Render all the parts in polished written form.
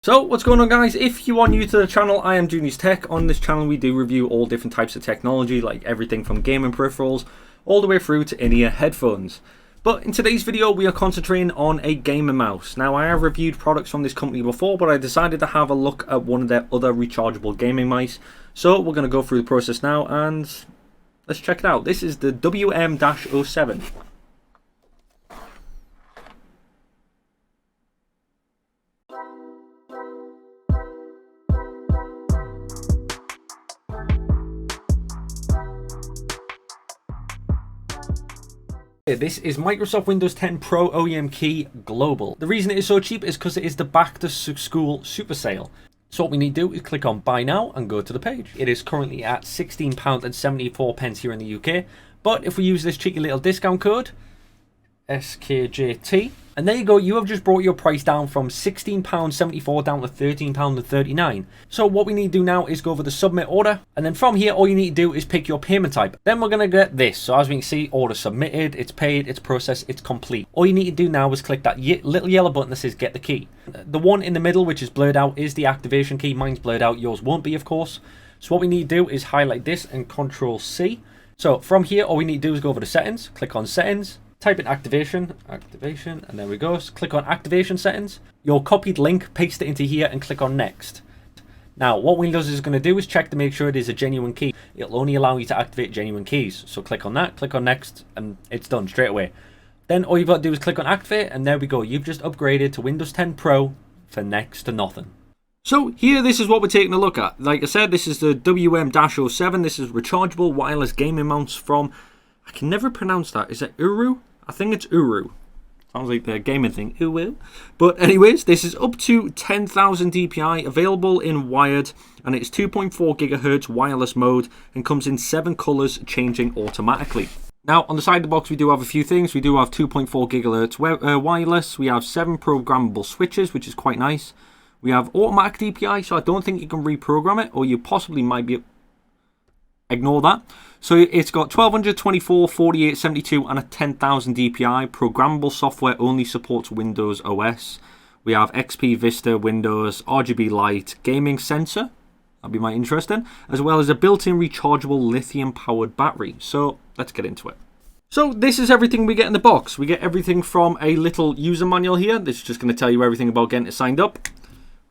So what's going on, guys? If you are new to the channel, I am Junior's Tech. On this channel we do review all different types of technology, like everything from gaming peripherals all the way through to in-ear headphones. But in today's video we are concentrating on a gamer mouse. Now, I have reviewed products from this company before, but I decided to have a look at one of their other rechargeable gaming mice. So we're going to go through the process now and let's check it out. This is the WM-07. This is Microsoft Windows 10 Pro OEM Key Global. The reason it is so cheap is because it is the back to school super sale. So what we need to do is click on buy now and go to the page. It is currently at £16.74 here in the UK. But if we use this cheeky little discount code, SKJT, and there you go, you have just brought your price down from £16.74 down to £13.39. So what we need to do now is go over the submit order, and then from here all you need to do is pick your payment type. Then we're going to get this. So as we can see, order submitted, it's paid, it's processed, it's complete. All you need to do now is click that little yellow button that says get the key. The one in the middle, which is blurred out, is the activation key. Mine's blurred out, yours won't be, of course. So what we need to do is highlight this and Control C. So from here all we need to do is go over to settings, click on settings, type in activation, and there we go. So click on activation settings. Your copied link, paste it into here and click on next. Now what Windows is going to do is check to make sure it is a genuine key. It'll only allow you to activate genuine keys. So click on that, click on next, and it's done straight away. Then all you've got to do is click on activate, and there we go. You've just upgraded to Windows 10 Pro for next to nothing. So here, this is what we're taking a look at. Like I said, this is the WM-07. This is rechargeable wireless gaming mounts from, I can never pronounce that. Is it UHURU? I think it's UHURU. Sounds like the gaming thing. UHURU. But anyways, this is up to 10,000 dpi, available in wired, and it's 2.4 gigahertz wireless mode, and comes in 7 colors, changing automatically. Now, on the side of the box, we do have a few things. We do have 2.4 gigahertz wireless. We have 7 programmable switches, which is quite nice. We have automatic DPI, so I don't think you can reprogram it, or you possibly might be. Ignore that. So it's got 1200, 24, 48, 72 and a 10,000 dpi. Programmable software, only supports Windows OS. We have XP, Vista, Windows, RGB light, gaming sensor. That'd be my interesting. As well as a built-in rechargeable lithium powered battery. So let's get into it. So this is everything we get in the box. We get everything from a little user manual here. This is just going to tell you everything about getting it signed up.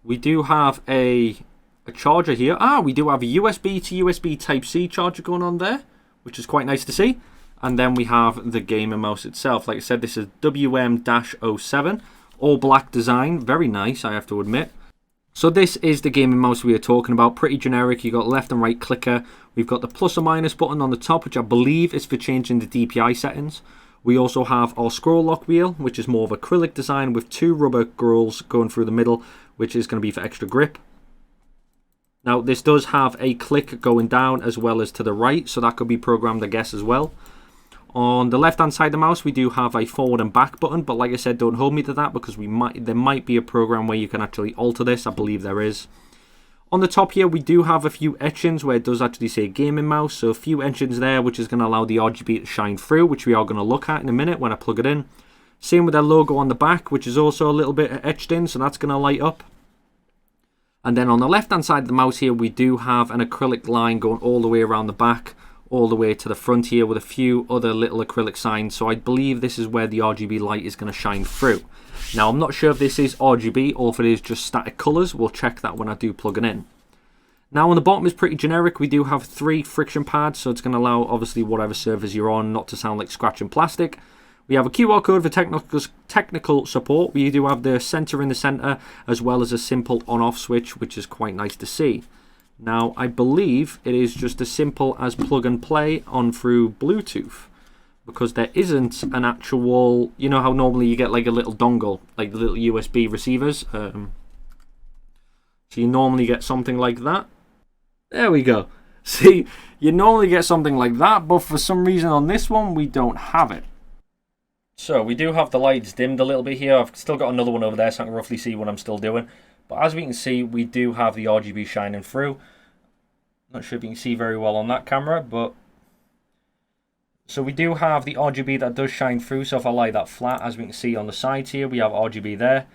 We do have a charger here. We do have a USB to USB Type-C charger going on there, which is quite nice to see. And then we have the gamer mouse itself. Like I said, this is WM-07, all black design, very nice, I have to admit. So this is the gaming mouse we are talking about, pretty generic. You got left and right clicker. We've got the plus or minus button on the top, which I believe is for changing the DPI settings. We also have our scroll lock wheel, which is more of acrylic design with 2 rubber grooves going through the middle, which is going to be for extra grip. Now, this does have a click going down as well as to the right, so that could be programmed, I guess, as well. On the left-hand side of the mouse, we do have a forward and back button, but like I said, don't hold me to that because there might be a program where you can actually alter this. I believe there is. On the top here, we do have a few etchings where it does actually say gaming mouse, so a few etchings there, which is going to allow the RGB to shine through, which we are going to look at in a minute when I plug it in. Same with their logo on the back, which is also a little bit etched in, so that's going to light up. And then on the left hand side of the mouse here, we do have an acrylic line going all the way around the back, all the way to the front here with a few other little acrylic signs. So I believe this is where the RGB light is going to shine through. Now, I'm not sure if this is RGB or if it is just static colors. We'll check that when I do plug it in. Now on the bottom is pretty generic. We do have 3 friction pads, so it's going to allow obviously whatever surface you're on not to sound like scratching plastic. We have a QR code for technical support. We do have the sensor in the center, as well as a simple on-off switch, which is quite nice to see. Now, I believe it is just as simple as plug and play on through Bluetooth, because there isn't an actual, you know how normally you get like a little dongle, like the little USB receivers. So you normally get something like that. There we go. See, you normally get something like that, but for some reason on this one, we don't have it. So we do have the lights dimmed a little bit here. I've still got another one over there so I can roughly see what I'm still doing. But as we can see, we do have the RGB shining through. Not sure if you can see very well on that camera, but... So we do have the RGB that does shine through. So if I lie that flat, as we can see on the sides here, we have RGB there.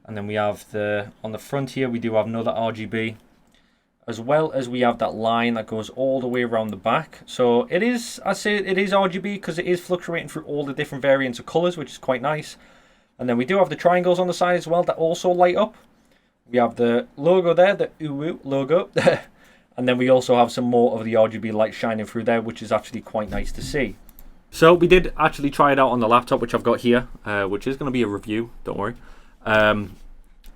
And then we have on the front here, we do have another RGB. As well as we have that line that goes all the way around the back. So it is, I say it is RGB because it is fluctuating through all the different variants of colours, which is quite nice. And then we do have the triangles on the side as well that also light up. We have the logo there, the UHURU logo. And then we also have some more of the RGB light shining through there, which is actually quite nice to see. So we did actually try it out on the laptop, which I've got here, which is going to be a review, don't worry.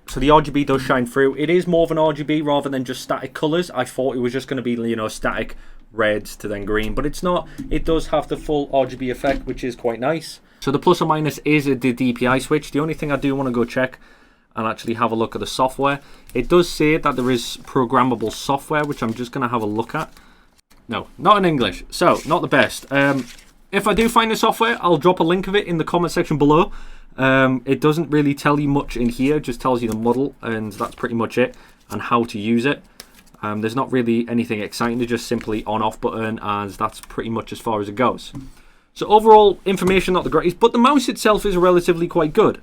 So the RGB does shine through. It is more of an RGB rather than just static colours. I thought it was just going to be, you know, static reds to then green, but it's not. It does have the full RGB effect, which is quite nice. So the plus or minus is the DPI switch. The only thing I do want to go check and actually have a look at the software. It does say that there is programmable software, which I'm just going to have a look at. No, not in English. So, not the best. If I do find the software, I'll drop a link of it in the comment section below. It doesn't really tell you much in here, it just tells you the model, and that's pretty much it, and how to use it. There's not really anything exciting, it's just simply on-off button, and that's pretty much as far as it goes. So overall, information not the greatest, but the mouse itself is relatively quite good.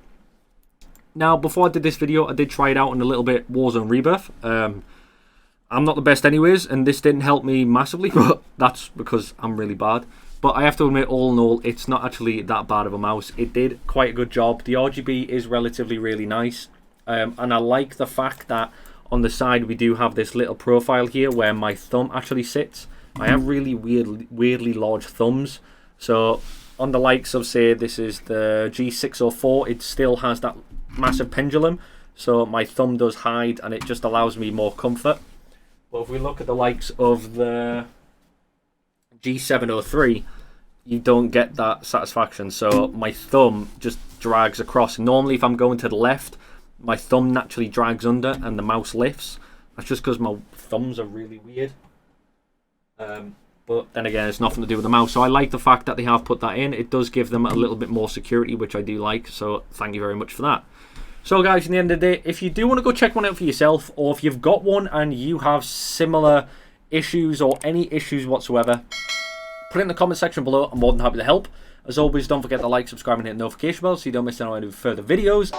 Now, before I did this video, I did try it out in a little bit Warzone Rebirth. I'm not the best anyways, and this didn't help me massively, but that's because I'm really bad. But I have to admit, all in all, it's not actually that bad of a mouse. It did quite a good job. The RGB is relatively really nice. And I like the fact that on the side we do have this little profile here where my thumb actually sits. I have really weirdly large thumbs. So on the likes of, say, this is the G604, it still has that massive pendulum. So my thumb does hide and it just allows me more comfort. But if we look at the likes of the G703, you don't get that satisfaction. So my thumb just drags across. Normally if I'm going to the left, my thumb naturally drags under and the mouse lifts. That's just because my thumbs are really weird. But then again, it's nothing to do with the mouse. So I like the fact that they have put that in. It does give them a little bit more security, which I do like. So thank you very much for that. So guys, in the end of the day, if you do want to go check one out for yourself, or if you've got one and you have similar issues or any issues whatsoever, put it in the comment section below. I'm more than happy to help. As always, don't forget to like, subscribe, and hit the notification bell so you don't miss out on any further videos.